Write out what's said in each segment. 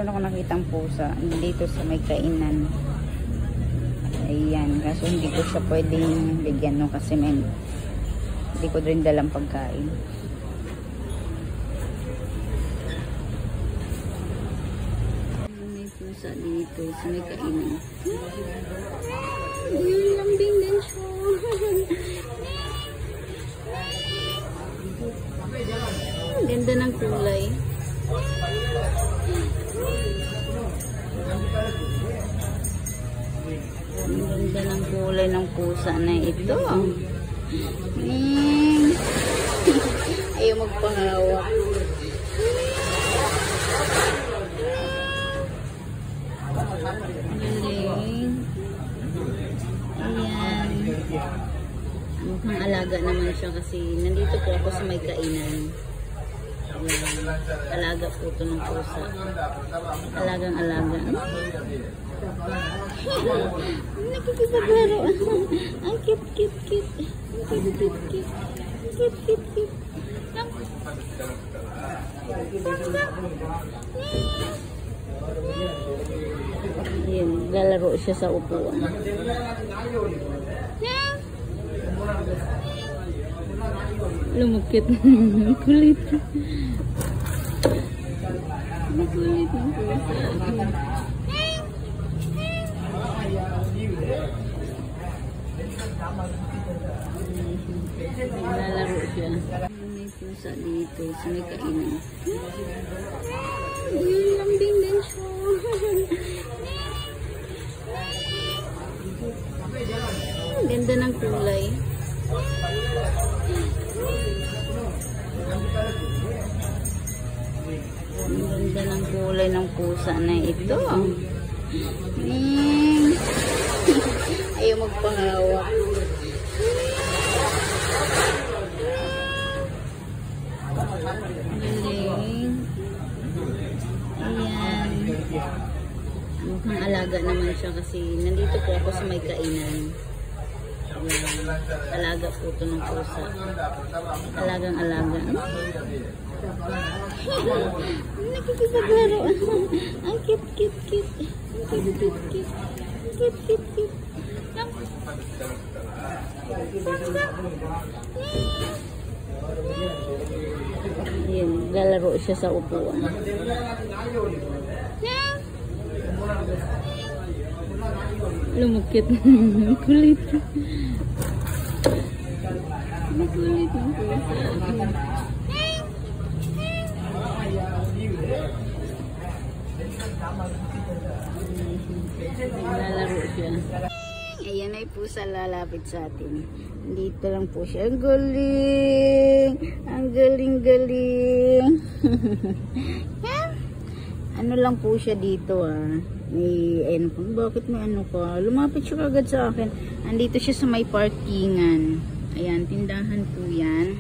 meron ako nakitang pusa dito sa may kainan. Ayan, kaso hindi ko siya pwedeng bigyan no, kasi hindi ko rin dalang pagkain. May pusa dito sa may kainan. Lambing din siya. Ganda ng kulay. Ang ganda ng kulay ng pusa na ito. Ayaw magpahawak. Galing. Ayan. Mukhang alaga naman siya kasi nandito po ako sa may kainan. Alaga po ito ng pusa. Alagang alaga. Nakikipaglaro. Ang cute, cute, cute. Cute, cute, cute. Cute, cute, cute. Ayan, lalaro siya sa upuan. Lumukit. Kulit. Makulit ng pusa. Lalaro siya. May pusa dito sa may kainan. Lambing din siya. Ganda ng kulay. Ang ganda ng kulay ng pusa na ito. Ayaw magpahawak. Galing. Ayan. Mukhang alaga naman siya kasi nandito po ako sa may kainan. Alaga po ito ng pusa. Alagang alaga. Nakikipaglaro. Ang cute, cute, cute. Cute, cute, cute. Cute, cute, cute. Ayan, lalaro siya sa upuan. Lumukit. Kulit. Makulit ng pusa. Lalaro siya. Ayan ay pusa lalapit sa atin. Dito lang po siya. Ang galing. Ang galing-galing. Ano lang po siya dito May bakit may ano ka? Lumapit siya agad sa akin. Andito siya sa may parkingan. Ayan, tindahan po yan.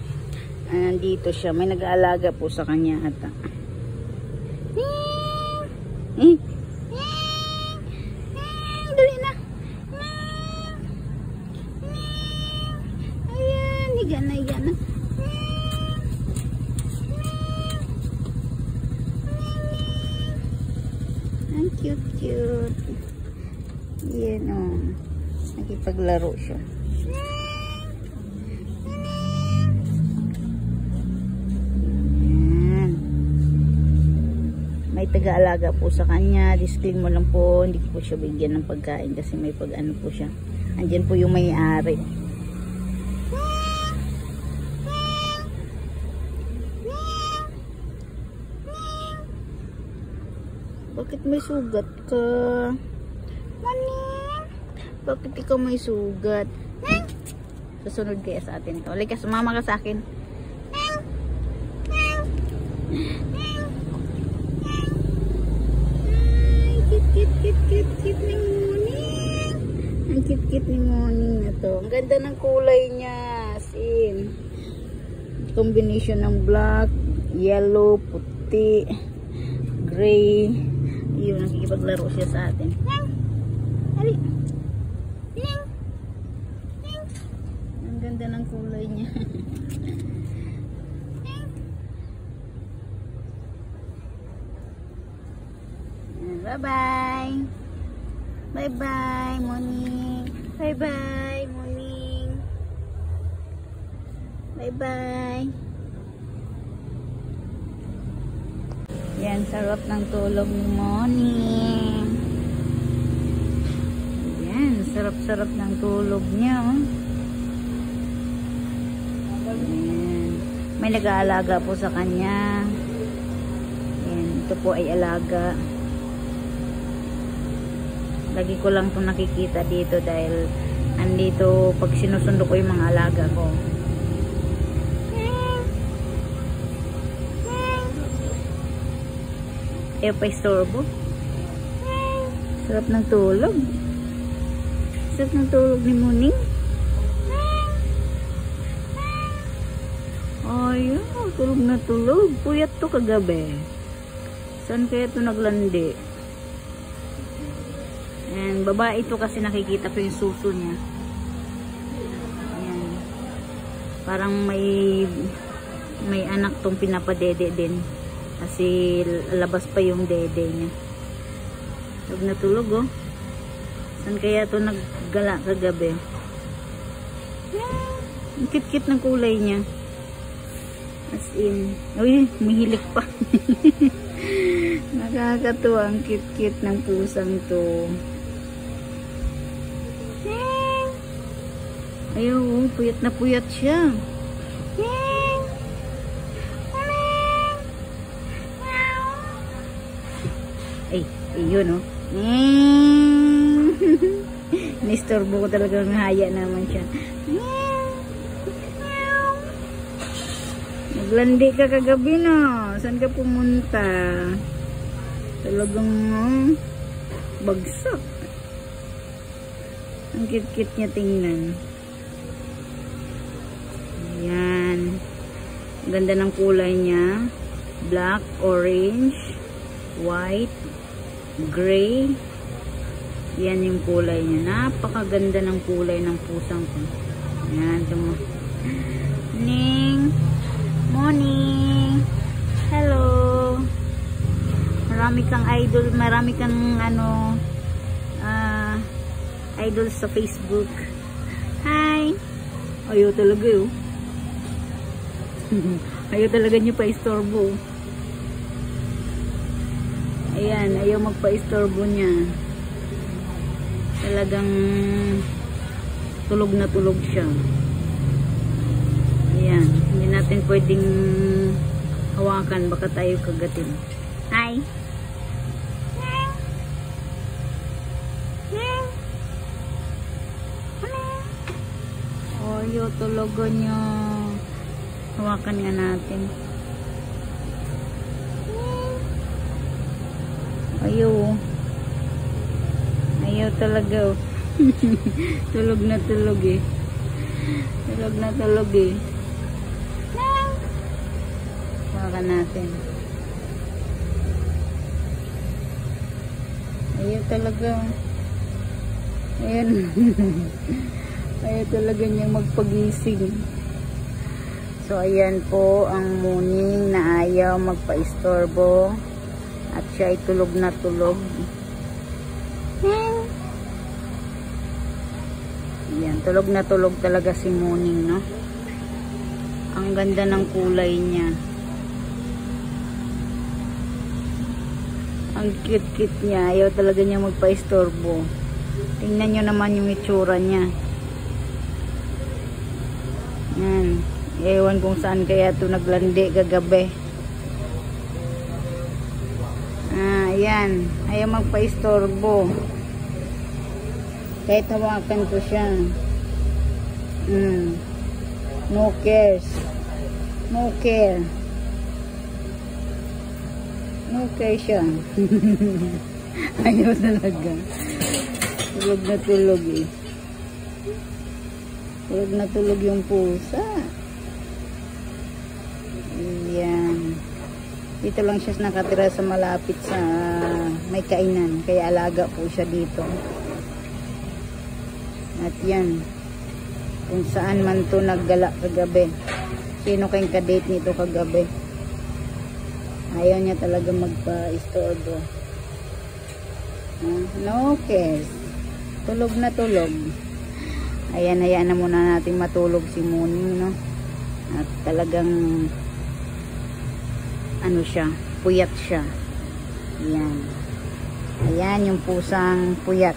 Nandito siya. May nag-aalaga po sa kanya ata. Dali na. Ayan, higa na, higa na. Ang cute, cute. Yan nakipaglaro siya. May taga-alaga po sa kanya. Disclaimer lang po, hindi ko po siya bigyan ng pagkain kasi may pag-ano po siya. Andyan po yung may-ari. Bakit may sugat ka? Maning? Bakit ikaw may sugat? Susunod kaya sa atin to. Halika, sumama ka sa akin. Cute ni Morning. Ang cute ni Morning na to. Ang ganda ng kulay niya. Sin. Combination ng black, yellow, puti, gray. Yun, nakikipaglaro siya sa atin. Hali. Ang ganda ng kulay niya. Bye-bye. Bye-bye, morning. Bye-bye, morning. Bye-bye. Yan, sarap ng tulog ni morning. Yan, sarap-sarap ng tulog niya. Oh. Yan. May nag-aalaga po sa kanya. Yan, ito po ay alaga. Lagi ko lang itong nakikita dito dahil andito pag sinusundo ko yung mga alaga ko. Ayaw pa istorbo. Sarap ng tulog. Sarap ng tulog ni Muning. Ayun, tulog na tulog. Puyat to kagabi. Saan kaya ito naglandi? And babae ito kasi nakikita ko yung suso niya. Ayan. Parang may anak tong pinapadede din. Kasi labas pa yung dede niya. Tulog na tulog oh. Saan kaya ito naggala kagabi? Ang kit-kit ng kulay niya. As in. Uy, mahilik pa. Nakakatuwa ang kit-kit ng pusang to. Ayaw, puyat na puyat siya. Ay, yun oh. Nistorbo ko talaga, ng haya naman siya. Naglandi ka kagabi no. Saan ka pumunta? Talagang bagsak. Ang kit-kit niya tingnan. Ayan. Ganda ng kulay niya. Black, orange, white, gray. Yan yung kulay niya. Napakaganda ng kulay ng pusang ko. Ayan. Ning. Morning. Hello. Marami kang idol. Marami kang idol sa Facebook. Hi. Ayaw talaga yun. Ayaw talaga niyo pa-istorbo. Ayan, ayaw magpa-istorbo niya. Talagang tulog na tulog siya. Ayan, hindi natin pwedeng hawakan, baka tayo kagatin. Hi! Ayaw talaga niya. Hawakan nga natin. Ayaw. Ayaw talaga. Tulog na tulog eh. Tulog na tulog eh. Hawakan natin. Ayaw talaga. Ayan. Ayaw talaga niyang magpagising. So, ayan po ang Muning na ayaw magpa-istorbo. At siya ay tulog na tulog. Ayan, tulog na tulog talaga si Muning, no? Ang ganda ng kulay niya. Ang cute-cute niya. Ayaw talaga niya magpa-istorbo. Tingnan nyo naman yung itsura niya. Ayan. Ewan kung saan kaya ito naglandi kagabi. Ayan. Ayaw magpa-istorbo. Kahit hawakan ko siya. No cares. No care. No care siya. Ayaw talaga. Tulog na tulog eh. Tulog na tulog yung pusa. Ayan. Dito lang siya nakatira sa malapit sa may kainan. Kaya alaga po siya dito. At yan. Kung saan man to naggala kagabi. Sino kayong kadate nito kagabi? Ayaw niya talaga magpa-istorbo. No cares. Tulog na tulog. Ayan, hayaan na muna natin matulog si Mooning, no? At talagang ano siya, puyat siya. Ayan. Ayan yung pusang puyat.